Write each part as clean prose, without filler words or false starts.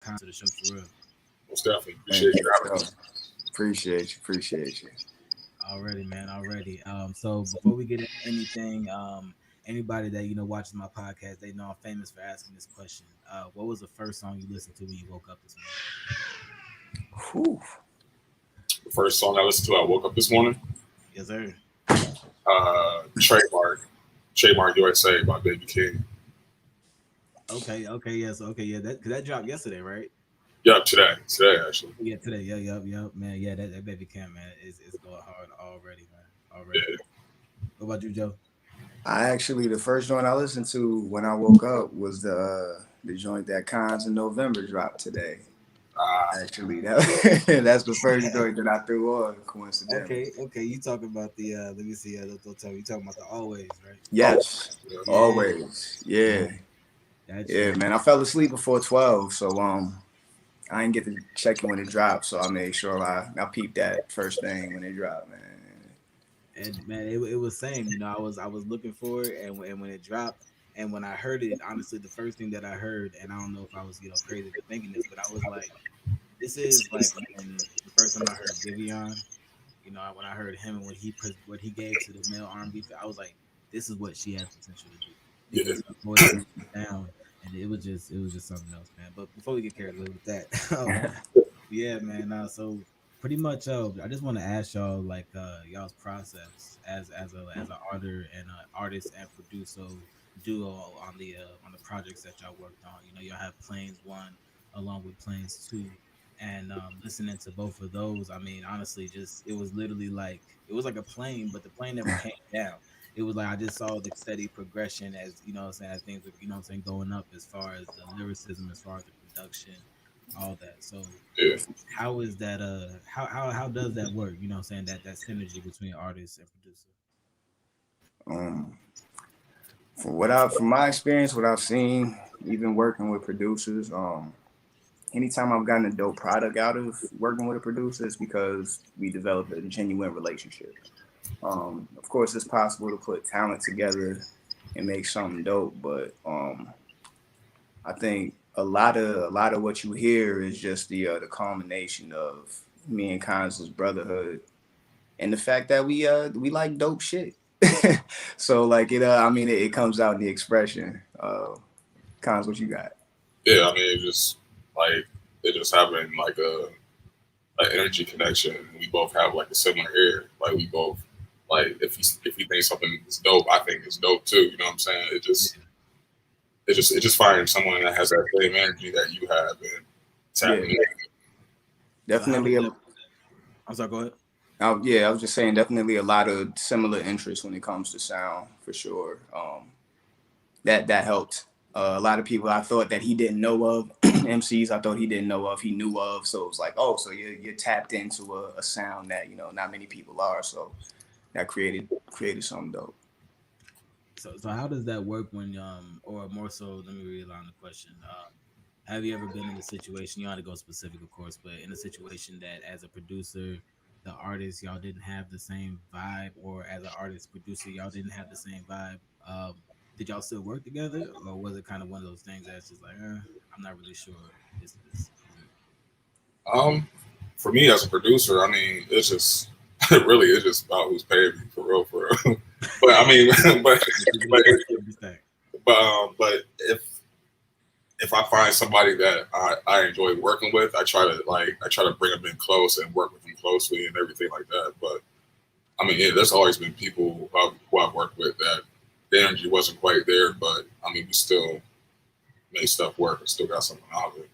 Conz to the show for real. Most definitely Thank appreciate you. you having me. Appreciate you. Already, man, already. So before we get into anything, anybody that watches my podcast, they know I'm famous for asking this question. What was the first song you listened to when you woke up this Whew. The first song I listened to, I woke up this morning. morning? Yes, sir. Trademark USA by Baby King. Okay, yes, okay, yeah. That dropped yesterday, right? Yep, today actually. Yeah, today. Yeah, yep, man. Yeah, that baby Cam, man, is going hard already, man. Already. Yeah. What about you, Joe? I actually the first joint I listened to when I woke up was the joint that Cons in November dropped today. Actually, that's the first joint that I threw on, coincidentally. Okay. You talking about the let me see. Don't tell me. You talking about the always, right? Oh, Yes, yeah. Yeah, always. Yeah, that yeah, shit. man. I fell asleep before 12, so I didn't get to check it when it dropped. So I made sure I peeped that first thing when it dropped, man. And man, it was same. I was looking for it, and when it dropped, and when I heard it, honestly, the first thing that I heard, and I don't know if I was crazy for thinking this, but I was like, this is like when the first time I heard Giveon. When I heard him and what he gave to the male R&B, I was like, this is what she has potential to do Yeah. because her voice was down, and it was just something else, man. But before we get carried away with that, yeah, man. So pretty much, I just want to ask y'all like y'all's process as an artist and producer duo on the projects that y'all worked on. Y'all have Planes One along with Planes Two, and listening to both of those, I mean, honestly, just it was like a plane, but the plane never came down. It was like I just saw the steady progression as what I'm saying, as things were, what I'm saying, going up as far as the lyricism, as far as the production, all that. So Yeah. how is that how does that work? What I'm saying, that synergy between artist and producer. Um, from my experience, what I've seen, even working with producers, anytime I've gotten a dope product out of working with a producer, it's because we developed a genuine relationship. Of course, it's possible to put talent together and make something dope, but I think a lot of what you hear is just the culmination of me and Khan's brotherhood and the fact that we like dope shit. So like I mean it comes out in the expression. Khans, what you got? Yeah, I mean, it just having like an energy connection. We both have like a similar ear. Like we both like if you think something is dope, I think it's dope too. You know what I'm saying? It just finding someone that has that same energy that you have and Yeah, tapping in. So how definitely. does that? I'm sorry. Go ahead. Yeah, I was just saying, definitely a lot of similar interests when it comes to sound, for sure. That helped. A lot of people I thought that he didn't know of, MCs I thought he didn't know of, he knew of. So it was like, oh, so you're tapped into a sound that not many people are. So that created something dope. So how does that work when or more so, let me realign the question. Have you ever been in a situation, you don't have to go specific of course, but in a situation that as a producer, the artist, y'all didn't have the same vibe, or as an artist producer, y'all didn't have the same vibe? Did y'all still work together, or was it kind of one of those things that's just like, I'm not really sure this is it? Um, for me as a producer, I mean, it's just it really is just about who's paying me for real, for real. But I mean, but but but if I find somebody that I enjoy working with, I try to bring them in close and work with them closely and everything like that. But I mean, yeah, there's always been people who I've worked with that the energy wasn't quite there, but I mean, we still made stuff work and still got something out of it.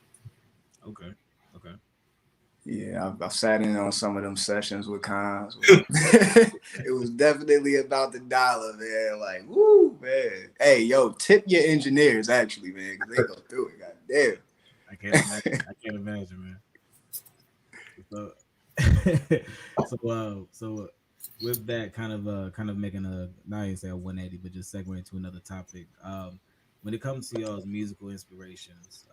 Okay, okay. Yeah, I've sat in on some of them sessions with Cons. It was definitely about the dollar, man. Like, woo, man. Hey, yo, tip your engineers, actually, man, because they go through it. God damn. I can't imagine. I can't imagine, man. So, so with that kind of making a not even say a 180, but just segueing into another topic. When it comes to y'all's musical inspirations,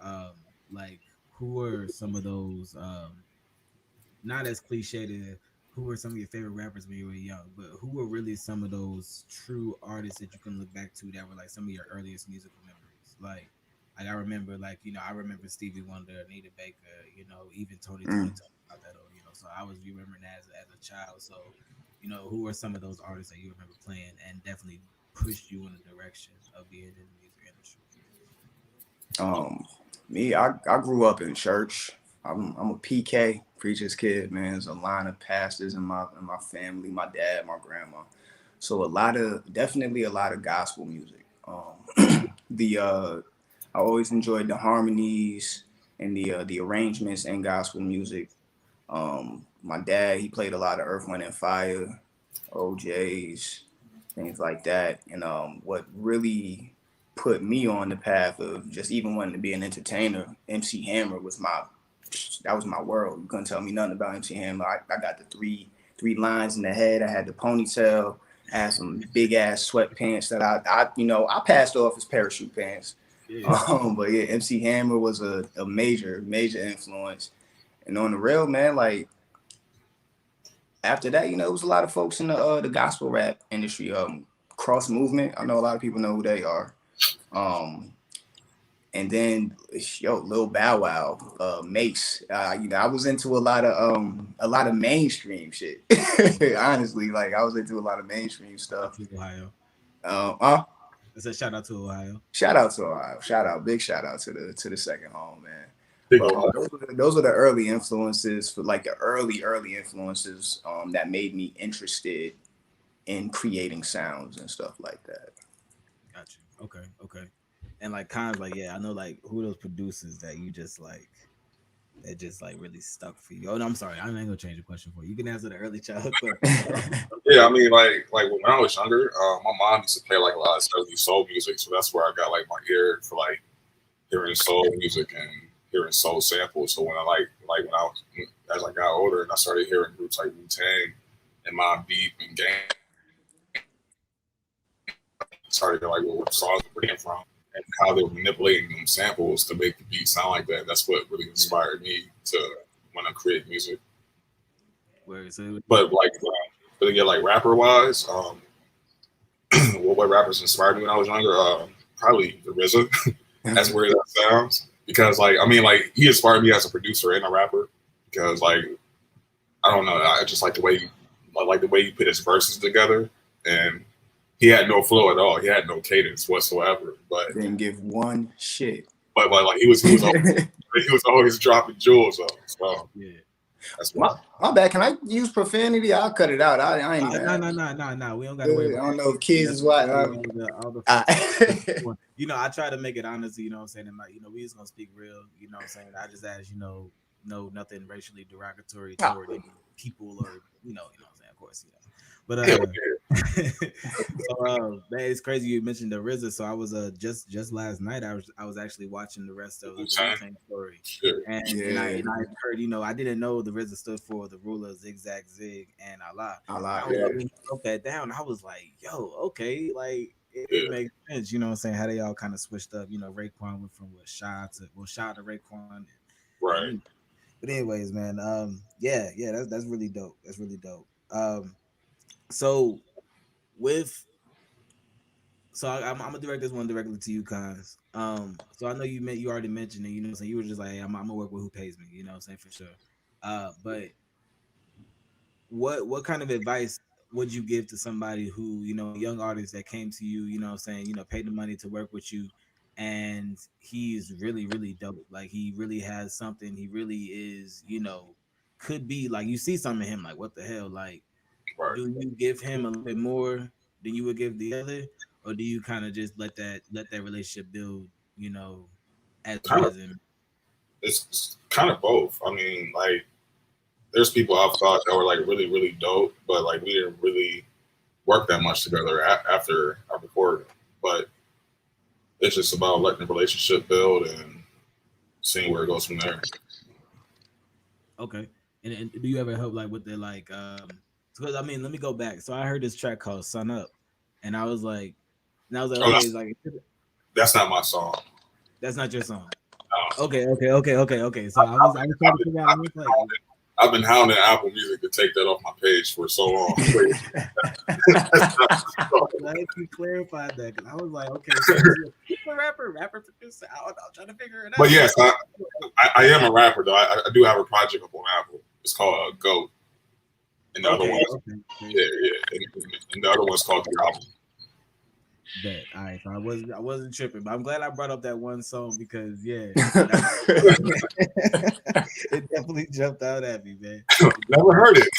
like who are some of those? Not as cliche to who were some of your favorite rappers when you were young, but who were really some of those true artists that you can look back to that were like some of your earliest musical memories? Like Like I remember, like I remember Stevie Wonder, Anita Baker, even Tony Mm. talked about that. So I was remembering that as a child. So, who are some of those artists that you remember playing and definitely pushed you in the direction of being in the music industry? Me, I grew up in church. I'm a PK, preacher's kid, man. There's a line of pastors in my family, my dad, my grandma. So definitely a lot of gospel music. The I always enjoyed the harmonies and the arrangements in gospel music. My dad, he played a lot of Earth, Wind and Fire, OJ's, things like that. And what really put me on the path of just even wanting to be an entertainer, MC Hammer was my world. You couldn't tell me nothing about MC Hammer. I got the three lines in the head. I had the ponytail. I had some big ass sweatpants that I passed off as parachute pants. Yeah. But yeah, MC Hammer was a major influence. And on the real, man, like after that, it was a lot of folks in the gospel rap industry. Cross Movement, I know a lot of people know who they are. And then Lil Bow Wow, Mace. I was into a lot of mainstream shit. Honestly, like I was into a lot of mainstream stuff. Ohio. I said shout out to Ohio. Shout out to Ohio. Big shout out to the second home, man. Big But Ohio. those are the early influences for like the early influences that made me interested in creating sounds and stuff like that. Got you. Okay. And like Conz, like I know like who are those producers that you just like that just like really stuck for you. Oh no, I'm sorry, I ain't gonna change the question for you. You can answer the early childhood question. Yeah, I mean, like when I was younger, my mom used to play like a lot of 70s soul music, so that's where I got like my ear for like hearing soul music and hearing soul samples. So when I like when I was as I got older and I started hearing groups like Wu-Tang and Mobb Deep and Gang, started to like what songs were came from and how they were manipulating them samples to make the beat sound like that. That's what really inspired me to want to create music. But like, like rapper wise, what rappers inspired me when I was younger? Probably the RZA. As weird as that sounds, because like I mean, like he inspired me as a producer and a rapper. Because like I don't know, I just like the way he put his verses together, and he had no flow at all. He had no cadence whatsoever. But didn't give one shit. But like he was always dropping jewels on. So yeah. That's my bad. Can I use profanity? I'll cut it out. I ain't. No. We don't got to worry about I don't know if kids is what. I try to make it honest. You know what I'm saying? And like, we just gonna speak real. You know what I'm saying? I just ask, no nothing racially derogatory toward any people or you know what I'm saying? Of course, But so man, it's crazy you mentioned the RZA. So I was just last night I was actually watching the rest of the Wu-Tang story, and I heard I didn't know the RZA stood for the ruler, zigzag, zig, and Allah. I broke that down. I was like, yo, okay, like it makes sense. You know what I'm saying? How they all kind of switched up. Raekwon went from Sha to Raekwon, right? But anyways, man, that's really dope. That's really dope. So I'm gonna direct this one directly to you, Conz. So I know you already mentioned it. You know what I'm saying? You were just like, hey, I'm gonna work with who pays me. You know what I'm saying, for sure. But what kind of advice would you give to somebody who, a young artist that came to you, what I'm saying, paid the money to work with you, and he's really, really dope. Like he really has something. He really is, could be like you see something in him. Like what the hell, like. Right. Do you give him a little bit more than you would give the other, or do you kind of just let that relationship build, as present? It's kind of both. I mean, like, there's people I've thought that were like really, really dope, but like we didn't really work that much together after I recorded. But it's just about letting the relationship build and seeing where it goes from there. Okay. And do you ever help like with the like because I mean, let me go back. So I heard this track called "Sun Up," and I was like, okay, that's not my song. That's not your song. No. Okay. So I was trying to figure out. I've been hounding Apple Music to take that off my page for so long. Glad you clarified that because I was like, okay, so is he a rapper producer? I'm trying to figure it out. But yes, I am a rapper though. I do have a project up on Apple. It's called Goat, and the other one, yeah, and the other one's called The Album. Bet. All right, so I wasn't tripping, but I'm glad I brought up that one song because it definitely jumped out at me, man. Never heard it.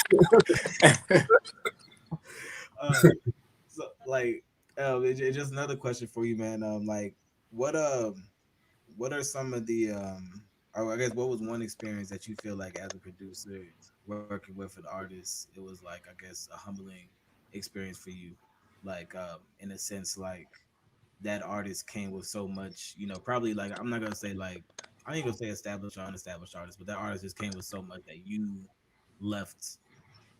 So like, it's just another question for you, man. Like, what are some of the or I guess what was one experience that you feel like as a producer working with an artist, it was like I guess a humbling experience for you, like in a sense like that artist came with so much, probably like I'm not gonna say like I ain't gonna say established or unestablished artists, but that artist just came with so much that you left,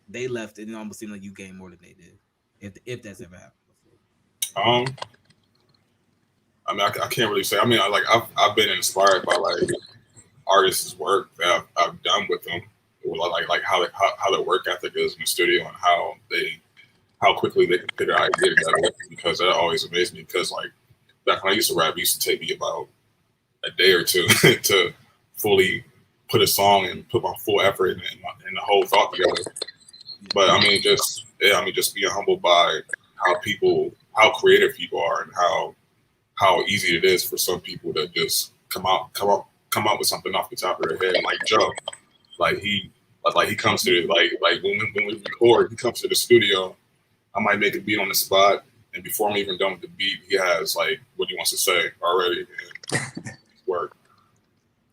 they left, and it almost seemed like you gained more than they did, if that's ever happened before. I mean, I can't really say. I mean, I've been inspired by like artists' work that I've done with them, like how their work ethic is in the studio and how quickly they can put their idea together. Because that always amazed me. Because like back when I used to rap, it used to take me about a day or two to fully put a song and put my full effort and the whole thought together. But I mean, just being humbled by how creative people are, and how easy it is for some people to just come out with something off the top of their head. Like Joe, like he comes to like when we record, he comes to the studio. I might make a beat on the spot, and before I'm even done with the beat, he has like what he wants to say already. And work.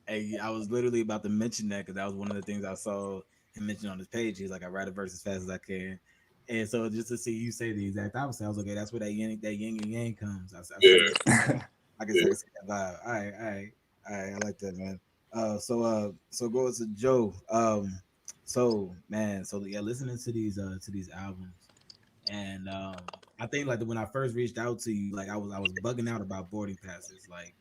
Hey, I was literally about to mention that because that was one of the things I saw him mention on his page. He's like, I write a verse as fast as I can. And so just to see you say the exact opposite, I was like, okay, that's where that yin and yang comes. I can say that vibe. All right. I like that, man. So going to Joe. So listening to these albums, and I think like when I first reached out to you, like I was bugging out about boarding passes, like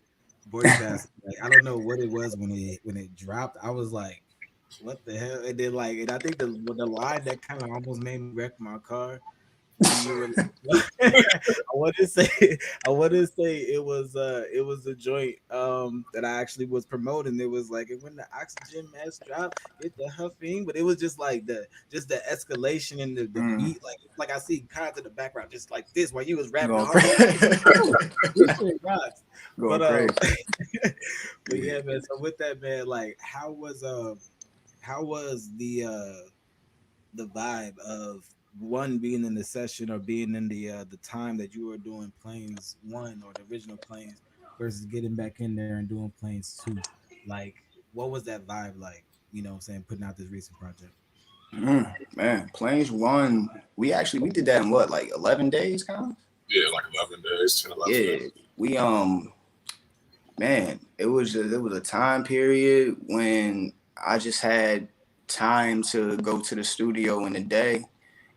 boarding passes. Like I don't know what it was when it dropped. I was like, what the hell? And then like, and I think the line that kind of almost made me wreck my car. You were, I want to say it was a joint that I actually was promoting. It was like when the oxygen mask dropped, hit the huffing, but it was just like the escalation in the beat, like I see Conz in the background just like this while you was rapping. This shit rocks. But yeah, man. So with that, man, like how was the vibe of one being in the session or being in the time that you were doing Planes 1 or the original Planes versus getting back in there and doing Planes 2? Like, what was that vibe like? You know what I'm saying? Putting out this recent project. Man, Planes 1, we did that in what, like 11 days, kind of? Yeah, like 11 days, 10, 11 days. We man, it was a time period when I just had time to go to the studio in the day,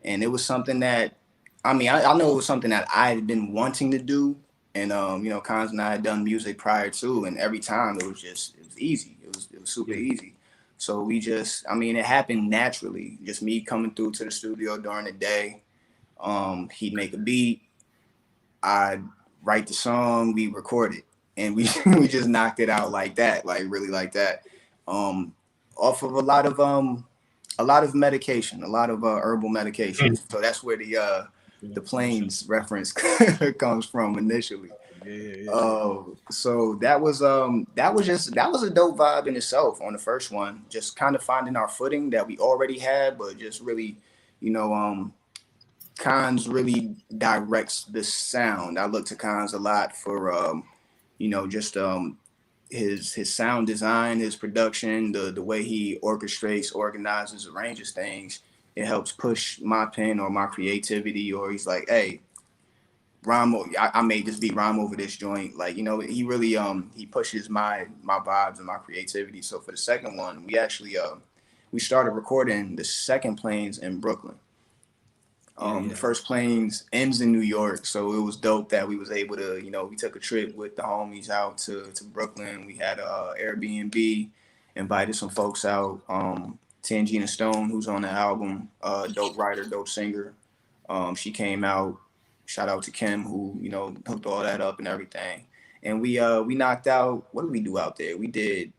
and it was something that I know it was something that I had been wanting to do, and Conz and I had done music prior to, and every time it was easy. It was super easy. So it happened naturally. Just me coming through to the studio during the day. He'd make a beat, I'd write the song, we record it, and we we just knocked it out like that, like really like that. Off of a lot of medication, a lot of herbal medication. So that's where the Planes reference comes from initially. So that was a dope vibe in itself on the first one. Just kind of finding our footing that we already had, but just really, Conz really directs the sound. I look to Conz a lot for his sound design, his production, the way he orchestrates, organizes, arranges things. It helps push my pen or my creativity. Or he's like, hey, rhyme. I made this beat, rhyme over this joint. Like, he really he pushes my vibes and my creativity. So for the second one, we actually we started recording the second Planes in Brooklyn. The first Planes ends in New York, so it was dope that we was able to, we took a trip with the homies out to Brooklyn. We had a Airbnb, invited some folks out. Tangina Stone, who's on the album, dope writer, dope singer. She came out. Shout out to Kim, who hooked all that up and everything. And we knocked out. What did we do out there? We did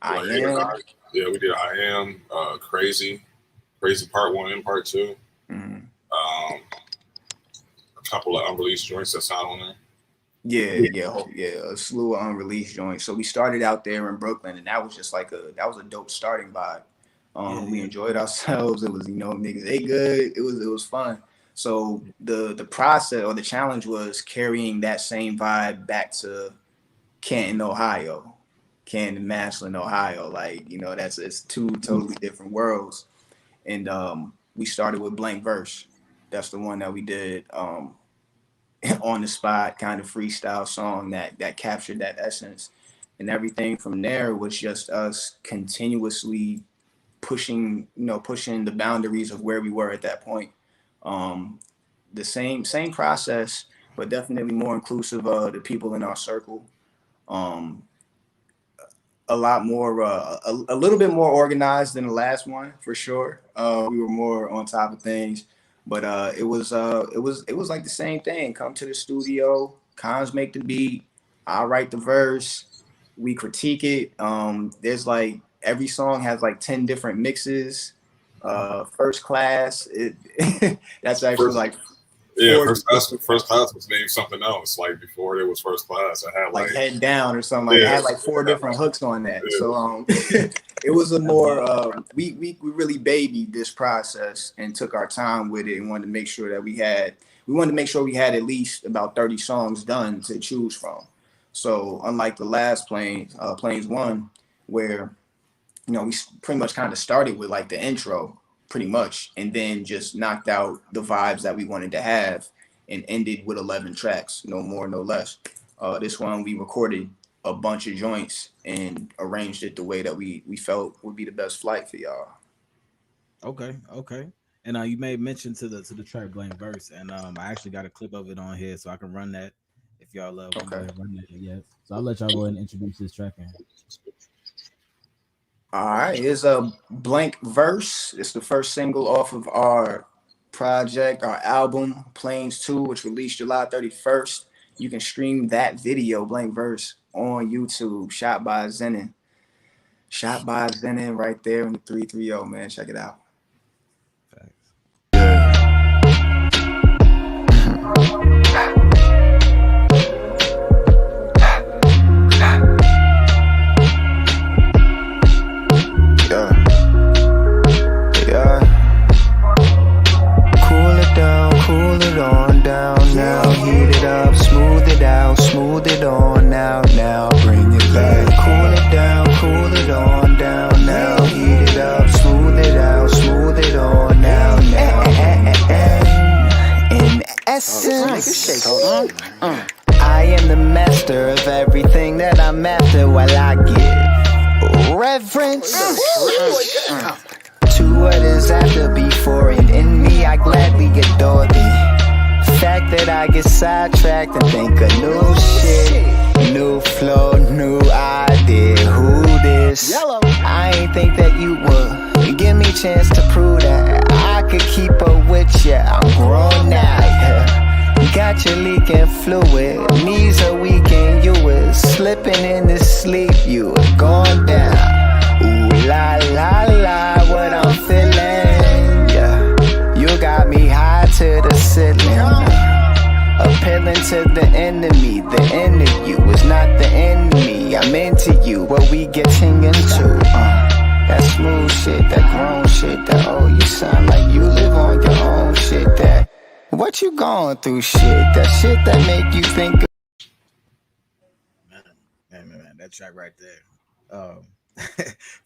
I Am. Yeah, we did I Am, Crazy Part 1 and Part 2. Mm-hmm. A couple of unreleased joints that's out on there. Yeah, a slew of unreleased joints. So we started out there in Brooklyn, and that was just that was a dope starting vibe. We enjoyed ourselves. It was, niggas ate good. It was fun. So the process or the challenge was carrying that same vibe back to Canton, Ohio, Canton, Massillon, Ohio. It's two totally different worlds. And we started with Blank Verse. That's the one that we did on the spot, kind of freestyle song that captured that essence. And everything from there was just us continuously pushing the boundaries of where we were at that point. The same process, but definitely more inclusive of the people in our circle. A lot more, a little bit more organized than the last one for sure. We were more on top of things, but it was like the same thing. Come to the studio, Conz make the beat, I write the verse, we critique it. There's every song has 10 different mixes. First Class, that's actually First class was named something else. Before there was First Class, I had Head Down or something. It had 4 different hooks on that. Yeah. So it was a more we really babied this process and took our time with it and wanted to make sure that we had at least about 30 songs done to choose from. So unlike the last Planes 1, where we pretty much kind of started with the intro pretty much, and then just knocked out the vibes that we wanted to have and ended with 11 tracks, no more, no less. This one, we recorded a bunch of joints and arranged it the way that we felt would be the best flight for y'all. Okay. And you made mention to the track Blank Verse, and I actually got a clip of it on here, so I can run that if y'all love. Okay. Run that yet. So I'll let y'all go ahead and introduce this track in. All right, here's a Blank Verse. It's the first single off of our project, our album, Planes 2, which released July 31st. You can stream that video, Blank Verse, on YouTube, shot by Zenin. Shot by Zenin right there in the 330, man. Check it out. Smooth it on now, bring it back. Cool it on down now. Heat it up, smooth it on now. In essence, I am the master of everything that I'm after while I give reverence to what is after, before and in me. I gladly adore thee. Fact that I get sidetracked and think of new shit, new flow, new idea. Who this? I ain't think that you would give me a chance to prove that I could keep up with ya. I'm grown now, yeah. Got you leaking fluid, knees are weak and you was slipping in the sleep. You were going down. Ooh la la la, what I'm feeling, yeah. You got me high to the ceiling. Appealing to the enemy. The end of you is not the enemy. I'm into you, what we getting into. That smooth shit, that grown shit, that you sound like you live on your own shit. That what you going through shit, that shit that make you think of. Man, that track right there.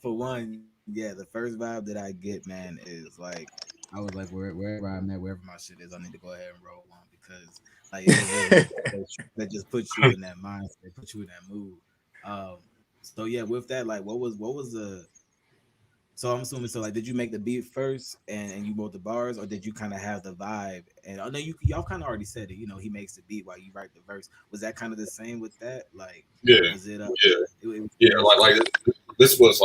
For one, yeah, the first vibe that I get, man, is I was wherever I'm at, wherever my shit is, I need to go ahead and roll on, because that just puts you in that mindset, puts you in that mood. So yeah, with that, what was the? So I'm assuming, did you make the beat first and you wrote the bars, or did you kind of have the vibe? And I know y'all kind of already said it. He makes the beat while you write the verse. Was that kind of the same with that? Yeah, was it? This was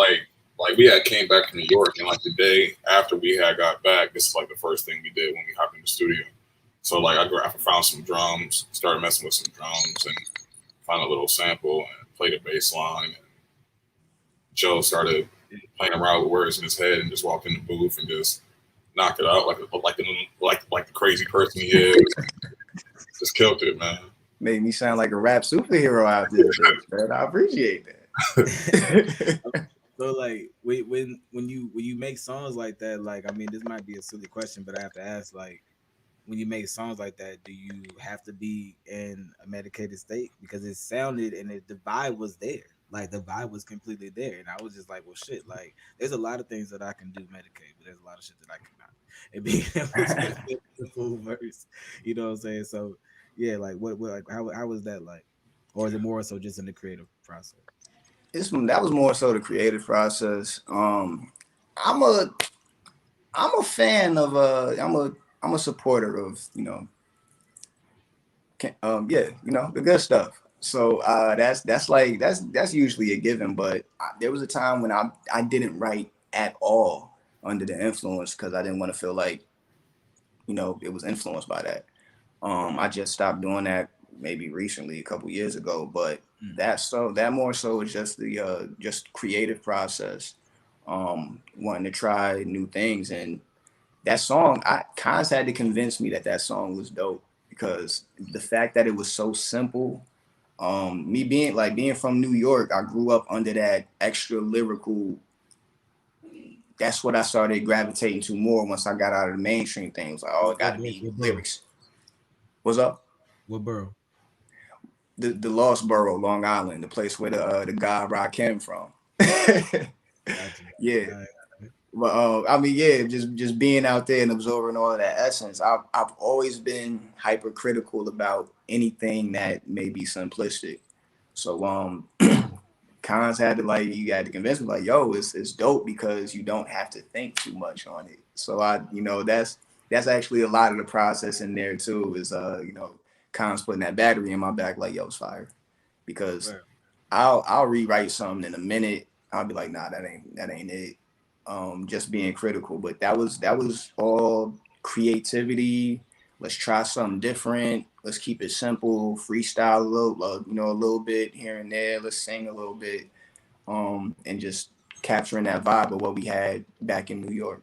like we had came back from New York, and like the day after we had got back, this is like the first thing we did when we hopped in the studio. So like I found some drums, started messing with some drums, and found a little sample and played a bass line. And Joe started playing around with words in his head and just walked in the booth and just knocked it out like the crazy person he is. Just killed it, man. Made me sound like a rap superhero out there, man. I appreciate that. So like when you make songs like that, like I mean, this might be a silly question, but I have to ask, like, when you make songs like that, do you have to be in a medicated state? Because it sounded and the vibe was there. Like the vibe was completely there. And I was just like, well shit, like there's a lot of things that I can do medicated, but there's a lot of shit that I cannot. And being able to fit the full verse, you know what I'm saying? So yeah, like what like how was that like? Or is it more so just in the creative process? That was more so the creative process. I'm a fan of I'm a supporter of, the good stuff. So that's usually a given. But there was a time when I didn't write at all under the influence because I didn't want to feel like, it was influenced by that. I just stopped doing that maybe recently, a couple years ago. But that more so is just the just creative process, wanting to try new things. And that song, Conz had to convince me that song was dope because the fact that it was so simple. Me being from New York, I grew up under that extra lyrical. That's what I started gravitating to more once I got out of the mainstream things. Like, it got to be lyrics. What's up? What borough? The Lost Borough, Long Island, the place where the guy Rakim from. Yeah. But I mean, yeah, just being out there and absorbing all of that essence. I've always been hypercritical about anything that may be simplistic. So Conz had to convince me like, yo, it's dope because you don't have to think too much on it. So that's actually a lot of the process in there too, is Conz putting that battery in my back like, yo, it's fire. Because I'll rewrite something in a minute. I'll be like, nah, that ain't it. Just being critical, but that was all creativity. Let's try something different. Let's keep it simple, freestyle a little bit here and there. Let's sing a little bit, and just capturing that vibe of what we had back in New York.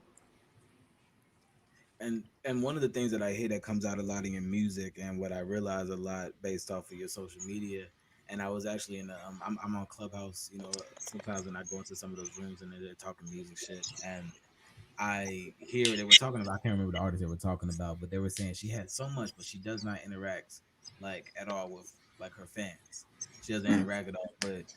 And one of the things that I hear that comes out a lot in your music, and what I realize a lot based off of your social media. And I was actually I'm on Clubhouse, sometimes when I go into some of those rooms and they're talking music shit, and I hear they were talking about, I can't remember the artist they were talking about, but they were saying she had so much, but she does not interact like at all with like her fans. She doesn't interact at all. But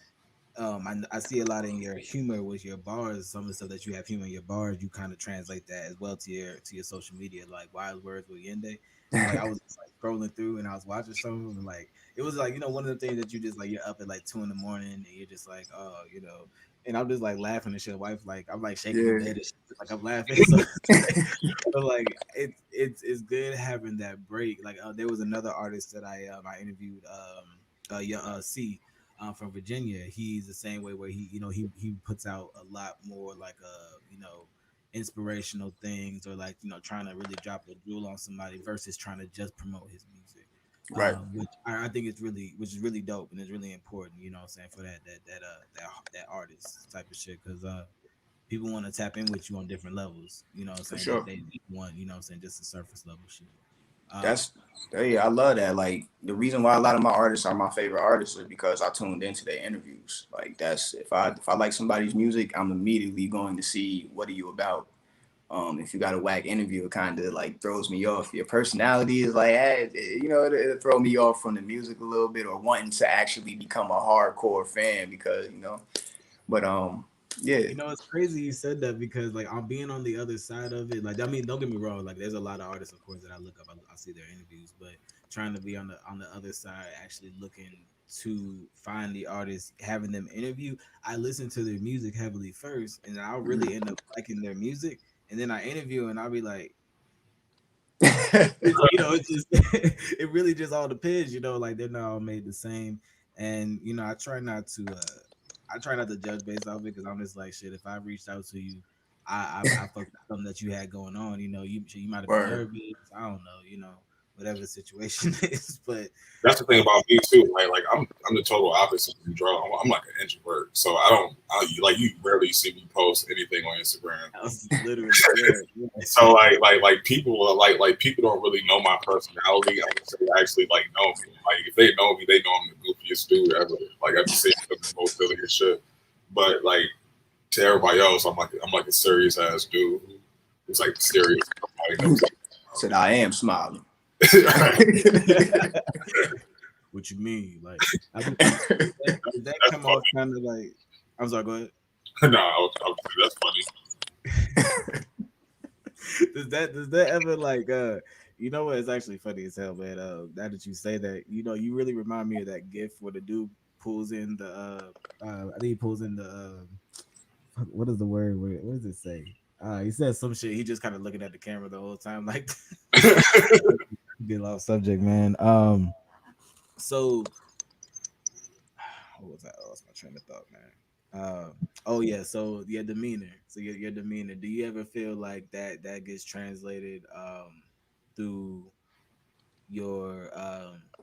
I see a lot in your humor with your bars. Some of the stuff that you have humor in your bars, you kind of translate that as well to your social media, like Wise Words with Yende. Like I was just, like scrolling through and I was watching some of them, and like it was like one of the things that you just like you're up at like 2 a.m. and you're just like and I'm just like laughing and shit. Wife like I'm like shaking my head and shit, like I'm laughing. So like it's good having that break. Like there was another artist that I interviewed C from Virginia. He's the same way where he puts out a lot more like inspirational things, or like trying to really drop a jewel on somebody versus trying to just promote his music, right? Which I think is really dope and it's really important, what I'm saying, for that artist type of shit, because people want to tap in with you on different levels, what I'm saying. For sure. They want, what I'm saying, just the surface level shit. I love that. Like the reason why a lot of my artists are my favorite artists is because I tuned into their interviews. Like that's if I like somebody's music, I'm immediately going to see what are you about. If you got a whack interview, it kind of like throws me off. Your personality is like, it'll throw me off from the music a little bit, or wanting to actually become a hardcore fan because But yeah. It's crazy you said that, because like I'm being on the other side of it. Like, I mean, don't get me wrong. Like, there's a lot of artists, of course, that I look up. I see their interviews, but trying to be on the other side, actually looking to find the artist, having them interview. I listen to their music heavily first, and I'll really end up liking their music, and then I interview, and I'll be like, it just it really just all depends. Like they're not all made the same, and I try not to. I try not to judge based off it because I'm just like shit. If I reached out to you, I fucked with something that you had going on. You know, you might have been Word. nervous. I don't know. You know, whatever the situation is. But That's the thing about me too. Like I'm the total opposite of you, Joe. I'm like an introvert, so like you rarely see me post anything on Instagram. I was literally So like people are like people don't really know my personality. I would say actually like know me. Like if they know me, they know I'm the goofiest dude ever. Like I've seen the most silliest shit. But like to everybody else, I'm like a serious ass dude who's like serious. Said I am smiling. What you mean? Like that come off kind of like. I'm sorry. Go ahead. No, that's funny. Does that ever like you know what? It's actually funny as hell, man. Now that you say that, you know, you really remind me of that gif where the dude pulls in the I think he pulls in the what is the word? What does it say? He says some shit. He just kind of looking at the camera the whole time, like get off subject, man. So what was that? I lost my train of thought, man. Oh yeah, so your demeanor. So your demeanor. Do you ever feel like that gets translated through your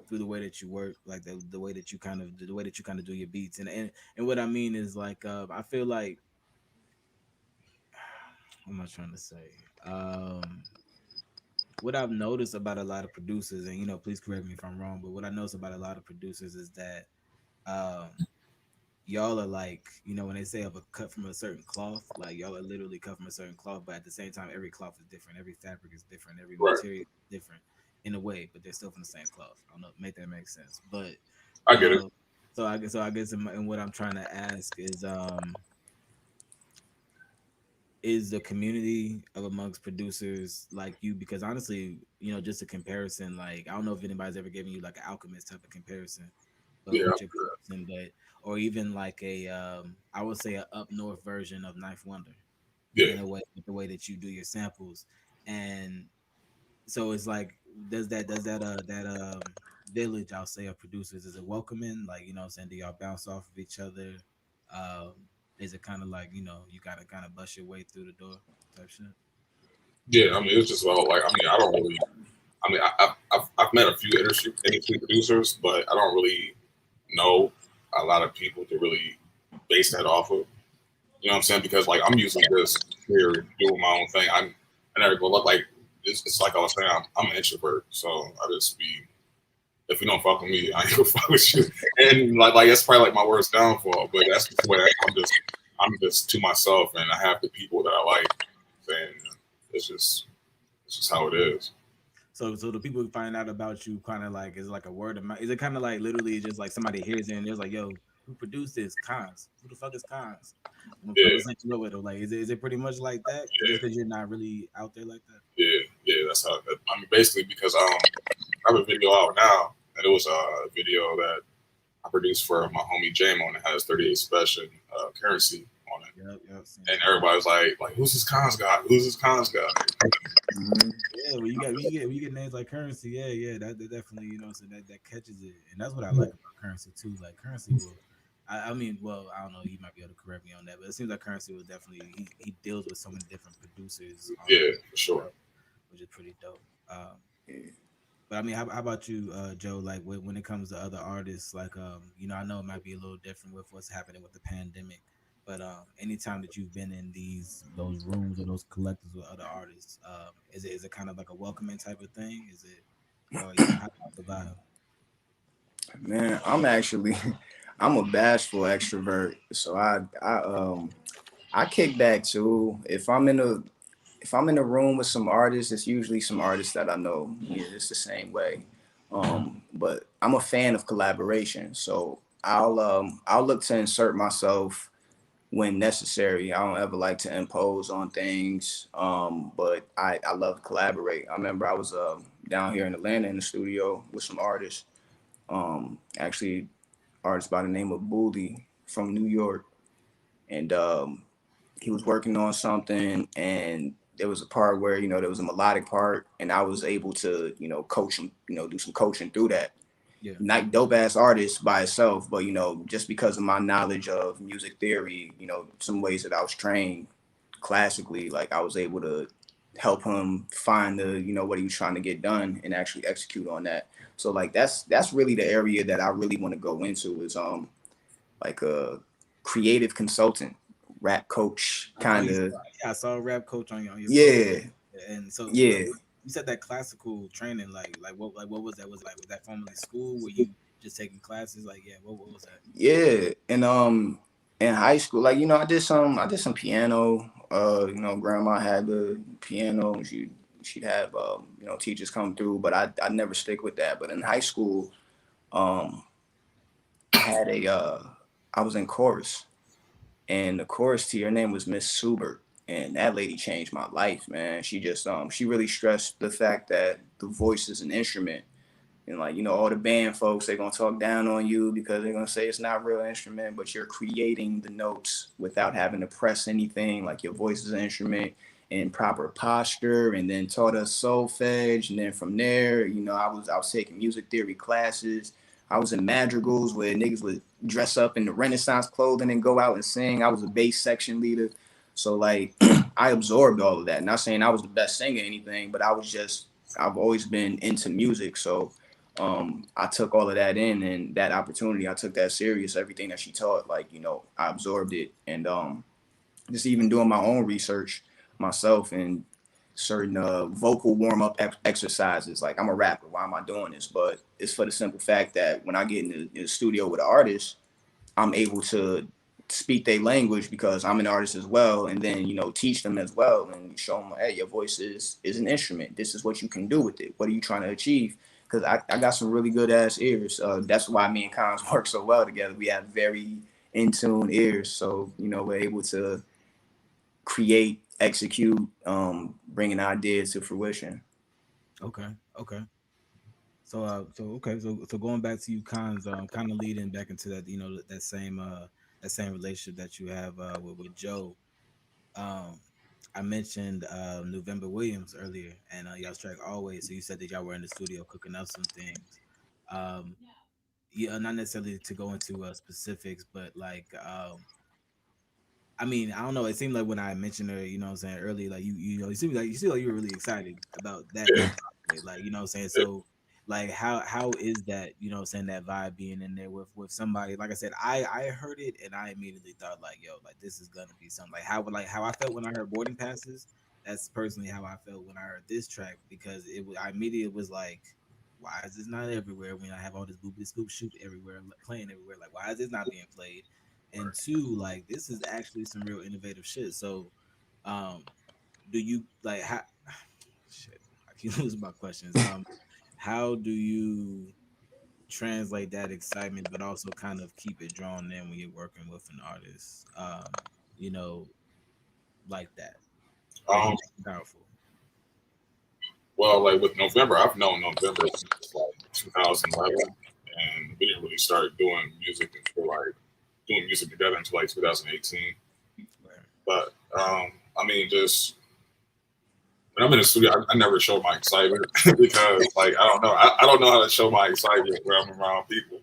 through the way that you work, like the way that you kind of do your beats, and what I mean is like I feel like what am I trying to say? What I've noticed about a lot of producers, and you know, please correct me if I'm wrong, but what I notice about a lot of producers is that um y'all are like, you know, when they say of a cut from a certain cloth, like y'all are literally cut from a certain cloth, but at the same time, every cloth is different, every fabric is different, every Right. material is different in a way, but they're still from the same cloth. I don't know, make that make sense. But I get it. So I guess in what I'm trying to ask is the community of amongst producers like you, because honestly, you know, just a comparison, like I don't know if anybody's ever given you like an alchemist type of comparison, but Yeah. with your person, but or even like a I would say a up north version of Knife Wonder Yeah. in a way, with the way that you do your samples. And so it's like, does that village, I'll say, of producers, is it welcoming? Like, you know what I'm saying, do y'all bounce off of each other? Um, is it kind of like, you know, you gotta kind of bust your way through the door type shit? Yeah. I mean, it's just about like I don't really. I mean, I've met a few industry producers, but I don't really know a lot of people to really base that off of. You know what I'm saying? Because like I'm usually just here doing my own thing. I never go look like it's like I was saying. I'm an introvert, so I just be. If you don't fuck with me, I ain't gonna fuck with you. And like that's probably like my worst downfall. But that's the way I'm just to myself, and I have the people that I like. And it's just how it is. So the people who find out about you kind of like, is it like a word of mouth? Is it kind of like literally just like somebody hears it and they're like, yo, who produced this? Conz. Who the fuck is Conz? I'm gonna set you up with it. Like, is it pretty much like that? Yeah. Just because you're not really out there like that? Yeah, that's how. I mean, basically because I have a video out now, and it was a video that I produced for my homie J-Mo, and it has 38 special currency on it. Yep. And everybody's like, who's this Conz guy? Who's this Conz guy? Mm-hmm. Yeah, when you get names like Currency, yeah, that definitely, you know, so that catches it, and that's what I like about Currency too. Like Currency will, I mean, well, I don't know, you might be able to correct me on that, but it seems like Currency will definitely he deals with so many different producers. Yeah, for sure. Which is pretty dope. But I mean, how about you, Joe? Like when it comes to other artists, like you know, I know it might be a little different with what's happening with the pandemic, but anytime that you've been in those rooms or those collectives with other artists, is it kind of like a welcoming type of thing? Is it, you know, how the vibe? Man, I'm a bashful extrovert, so I kick back too. If I'm in a room with some artists, it's usually some artists that I know. Yeah, it's the same way. But I'm a fan of collaboration, so I'll look to insert myself when necessary. I don't ever like to impose on things. But I love to collaborate. I remember I was down here in Atlanta in the studio with some artists. Actually, artist by the name of Bully from New York, and he was working on something, and there was a part where there was a melodic part, and I was able to coach him, do some coaching through that. Yeah. not dope ass artist by itself, but just because of my knowledge of music theory, some ways that I was trained classically, like I was able to help him find the what he was trying to get done and actually execute on that. So like that's really the area that I really want to go into is like a creative consultant, rap coach kind of. Yeah, I saw a rap coach on your Yeah, profile. And so yeah, you said that classical training, what was that? Was that formerly school? Were you just taking classes? Like, yeah, what was that? yeah. And in high school, like I did some piano. Grandma had the piano. She'd have teachers come through, but I never stick with that. But in high school, um, I had I was in chorus, and the chorus teacher, her name was Miss Subert, and that lady changed my life, man. She just she really stressed the fact that the voice is an instrument. And like, all the band folks, they're gonna talk down on you because they're gonna say it's not a real instrument, but you're creating the notes without having to press anything. Like your voice is an instrument in proper posture, and then taught us solfege. And then from there, I was taking music theory classes. I was in madrigals where niggas would dress up in the Renaissance clothing and go out and sing. I was a bass section leader. So like I absorbed all of that. Not saying I was the best singer or anything, but I've always been into music. So I took all of that in, and that opportunity, I took that serious. Everything that she taught, like, I absorbed it. And just even doing my own research myself and certain vocal warm-up exercises. Like, I'm a rapper, why am I doing this? But it's for the simple fact that when I get in the studio with an artist, I'm able to speak their language because I'm an artist as well, and then teach them as well and show them, hey, your voice is an instrument. This is what you can do with it. What are you trying to achieve? Because I got some really good ass ears. That's why me and Conz work so well together. We have very in tune ears, so we're able to create, execute, bringing ideas to fruition. Okay. Okay. So going back to you, Cons, kind of leading back into that, that same relationship that you have with Joe. Um, I mentioned November Williams earlier, and y'all's track always. So you said that y'all were in the studio cooking up some things. Um, yeah, not necessarily to go into specifics, but like I mean, I don't know. It seemed like when I mentioned her, what I'm saying, earlier, like you seem like you were really excited about that project, like what I'm saying. So like how is that, what I'm saying, that vibe being in there with somebody, like I said, I heard it and I immediately thought like, yo, like this is gonna be something, like how I felt when I heard Boarding Passes. That's personally how I felt when I heard this track, because I immediately was like, why is this not everywhere when I have all this boopy scoop shoot everywhere, playing everywhere? Like, why is this not being played? And two, like this is actually some real innovative shit. So, um, do you like how? Shit, I keep losing my questions. How do you translate that excitement, but also kind of keep it drawn in when you're working with an artist? You know, like that, like Um, powerful. well, like with November, I've known November since like 2011, and we didn't really start doing music together until like 2018. Right. But I mean, just when I'm in the studio, I never show my excitement because, like, I don't know, I don't know how to show my excitement when I'm around people.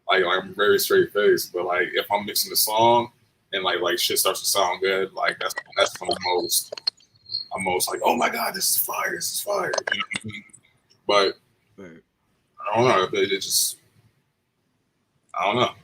Like I'm very straight faced, but like if I'm mixing the song and like shit starts to sound good, like that's when I'm most like, oh my god, this is fire, this is fire. You know what I mean? But Right. I don't know, it just I don't know.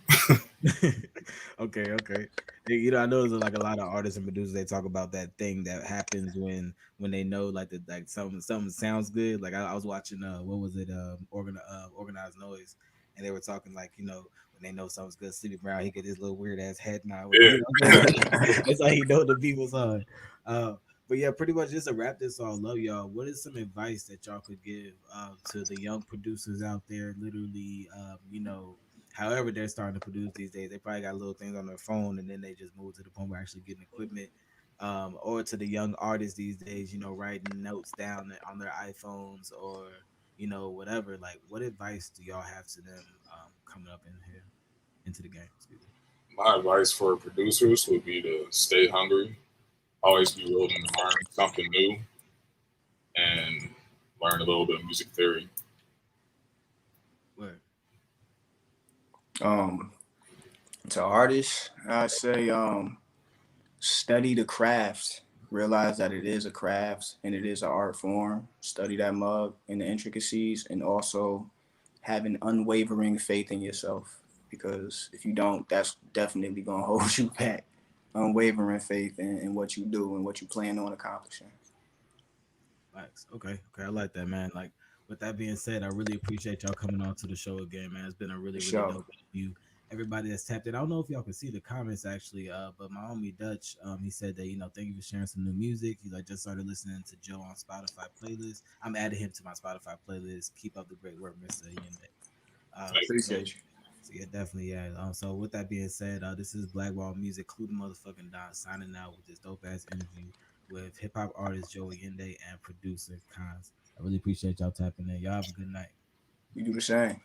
Okay, okay. I know there's like a lot of artists and producers. They talk about that thing that happens when they know like something sounds good. Like I was watching what was it Organized Noise, and they were talking like when they know something's good. Sleepy Brown, he get his little weird ass head nod. Yeah. That's how he know the beat was on. Uh, but yeah, pretty much just to wrap this all. Love y'all. What is some advice that y'all could give to the young producers out there? Literally, however they're starting to produce these days, they probably got little things on their phone, and then they just move to the point where actually getting equipment. Or to the young artists these days, writing notes down on their iPhones or whatever. Like, what advice do y'all have to them coming up in here into the game? Excuse me. My advice for producers would be to stay hungry, always be willing to learn something new, and learn a little bit of music theory. Word. Um, to artists, I'd say study the craft. Realize that it is a craft and it is an art form. Study that mug and the intricacies, and also have an unwavering faith in yourself. Because if you don't, that's definitely gonna hold you back. Unwavering faith in what you do and what you plan on accomplishing. Facts. Okay. Okay. I like that, man. Like, with that being said, I really appreciate y'all coming on to the show again, man. It's been a For really, really sure. dope interview. Everybody that's tapped in. I don't know if y'all can see the comments actually, but my homie Dutch, he said that, thank you for sharing some new music. He like just started listening to Joe on Spotify playlist. I'm adding him to my Spotify playlist. Keep up the great work, Mr. Ayinde. So Appreciate you. so yeah, definitely, yeah. So with that being said, this is Blackwall Music, Klue the motherfucking Don, signing out with this dope ass interview with hip hop artist Joe Ayinde and producer Conz. I really appreciate y'all tapping in. Y'all have a good night. You do the same.